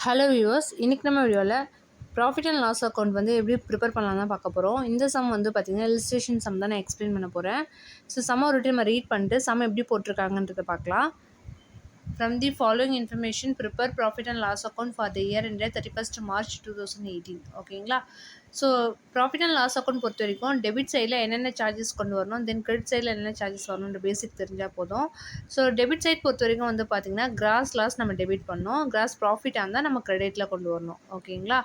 Hello viewers, இன்றைக்கி நம்ம வீடியோவில் ப்ராஃபிட் அண்ட் லாஸ் அக்கௌண்ட் வந்து எப்படி ப்ரிப்பேர் பண்ணலாம் தான் பார்க்க போகிறோம். இந்த சம் வந்து பார்த்திங்கன்னா இல்லஸ்ட்ரேஷன் சம் தான் நான் எக்ஸ்பிளைன் பண்ண போகிறேன். ஸோ சம்ம ஒரு நம்ம ரீட் பண்ணிட்டு சம் எப்படி போட்டிருக்காங்கன்றதை பார்க்கலாம். From the following information, prepare profit and loss account for the year ended 31st March 2018. ஓகேங்களா? So profit and loss account பொறுத்த வரைக்கும் டெபிட் சைடில் என்னென்ன சார்ஜஸ் கொண்டு வரணும், தென் கிரெடிட் சைடில் என்னென்ன சார்ஜஸ் வரணுன்ற பேசிக் தெரிஞ்சால் போதும். ஸோ டெபிட் சைட் பொறுத்த வரைக்கும் வந்து பார்த்திங்கன்னா கிராஸ் லாஸ் நம்ம டெபிட் பண்ணோம், கிராஸ் ப்ராஃபிட்டாக இருந்தால் நம்ம கிரெடிட்டில் கொண்டு வரணும். ஓகேங்களா?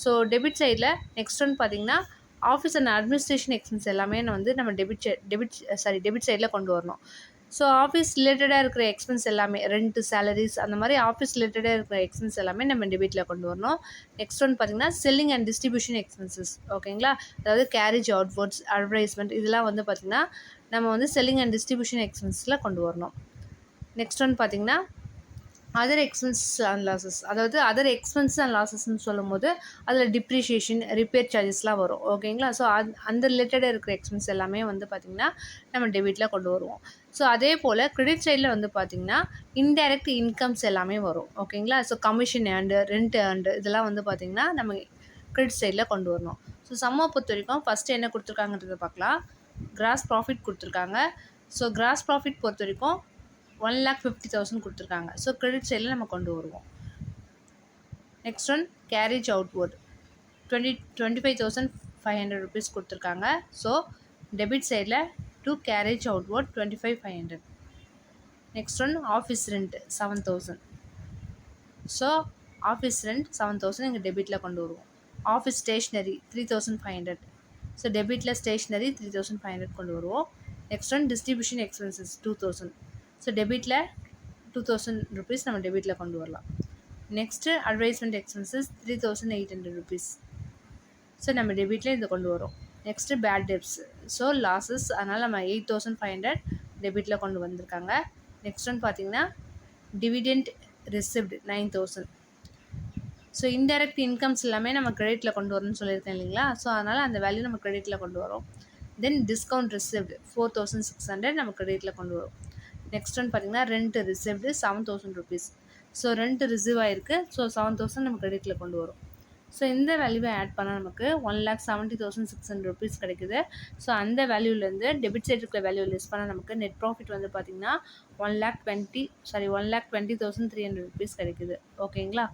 ஸோ டெபிட் சைடில் நெக்ஸ்ட் ஒன் பார்த்திங்கன்னா ஆஃபீஸ் அண்ட் அட்மினிஸ்ட்ரேஷன் எக்ஸ்பென்ஸ் எல்லாமே வந்து நம்ம டெபிட் சைடில் கொண்டு வரணும். ஸோ ஆஃபீஸ் ரிலேட்டடாக இருக்கிற எக்ஸ்பென்ஸ் எல்லாமே ரெண்ட், சேலரிஸ் அந்த மாதிரி ஆஃபீஸ் ரிலேட்டடாக இருக்கிற எக்ஸ்பென்ஸ் எல்லாமே நம்ம டெபிட்டில் கொண்டு வரணும். நெக்ஸ்ட் ஒன் பார்த்திங்கன்னா செல்லிங் அண்ட் டிஸ்ட்ரிபியூஷன் எக்ஸ்பென்சஸ். ஓகேங்களா? அதாவது கேரேஜ், அவுட்வர்ட்ஸ், அட்வர்டைஸ்மெண்ட் இதெல்லாம் வந்து பார்த்திங்கன்னா நம்ம வந்து செல்லிங் அண்ட் டிஸ்ட்ரிபியூஷன் எக்ஸ்பென்ஸில் கொண்டு வரணும். நெக்ஸ்ட் ஒன் பார்த்திங்கன்னா அதர் எக்ஸ்பென்ஸ் அண்ட் லாஸஸ், அதாவது அதர் எக்ஸ்பென்ஸ் அண்ட் லாஸஸ்ன்னு சொல்லும் போது அதில் டிப்ரிஷியேஷன், ரிப்பேர் சார்ஜஸ்லாம் வரும். ஓகேங்களா? ஸோ அந்த ரிலேட்டடாக இருக்கிற எக்ஸ்பென்ஸ் எல்லாமே வந்து பார்த்திங்கன்னா நம்ம டெபிட்டில் கொண்டு வருவோம். ஸோ அதே போல் கிரெடிட் சைடில் வந்து பார்த்திங்கன்னா இன்டைரக்ட் இன்கம்ஸ் எல்லாமே வரும். ஓகேங்களா? ஸோ கமிஷன் ஏர்ண்டு, ரெண்ட் ஏர்ண்டு இதெல்லாம் வந்து பார்த்திங்கன்னா நம்ம கிரெடிட் சைடில் கொண்டு வரணும். ஸோ சம்மை பொறுத்த வரைக்கும் ஃபஸ்ட்டு என்ன கொடுத்துருக்காங்கன்றதை பார்க்கலாம். கிராஸ் ப்ராஃபிட் கொடுத்துருக்காங்க. ஸோ கிராஸ் ப்ராஃபிட் பொறுத்த வரைக்கும் 1,50,000 கொடுத்துருக்காங்க. ஸோ கிரெடிட் சைடில் நம்ம கொண்டு வருவோம். Next one garage outward 25,500 rupees கொடுத்துருக்காங்க. ஸோ டெபிட் சைடில் to garage outward 25,500. Next one office rent 7,000. So office rent 7,000 இங்கே டெபிட்டில் கொண்டு வருவோம். Office stationery 3,500. ஸோ டெபிட்டில் ஸ்டேஷ்னரி 3,500 கொண்டு வருவோம். Next one distribution expenses 2,000. So டெபிட்டில் 2,000 ருபீஸ் நம்ம டெபிட்டில் கொண்டு வரலாம். Next advertisement expenses 3,800 rupees. So நம்ம டெபிட்டில் இதை கொண்டு வரோம். Next bad debts, so losses, அதனால் நம்ம 8,500 டெபிட்டில் கொண்டு வந்திருக்காங்க. நெக்ஸ்ட் ஒன் பார்த்திங்கன்னா dividend receipt 9,000. So indirect incomes எல்லாமே நம்ம கிரெடிட்டில் கொண்டு வரணும்னு சொல்லியிருக்கேன் இல்லைங்களா? ஸோ அதனால் அந்த வேல்யூ நம்ம கிரெடிட்டில் கொண்டு வரோம். தென் டிஸ்கவுண்ட் ரிசிப்ட் 4,600 நம்ம கிரெடிட்டில் கொண்டு வரோம். நெக்ஸ்ட் ஒன் பார்த்திங்கன்னா rent receipt 7,000 rupees. So rent receive ஆகிருக்கு. ஸோ 7,000 நம்ம கிரெடிட்டில் கொண்டு வரும். ஸோ இந்த வேல்யூவை ஆட் பண்ணால் நமக்கு 1,70,600 ருபீஸ் கிடைக்குது. ஸோ அந்த வேல்யூலேருந்து டெபிட் சைடு இருக்கிற வேல்யூ லெஸ் பண்ணால் நமக்கு நெட் ப்ராஃபிட் வந்து பார்த்திங்கன்னா 1,20,300 ருபீஸ் கிடைக்குது. ஓகேங்களா?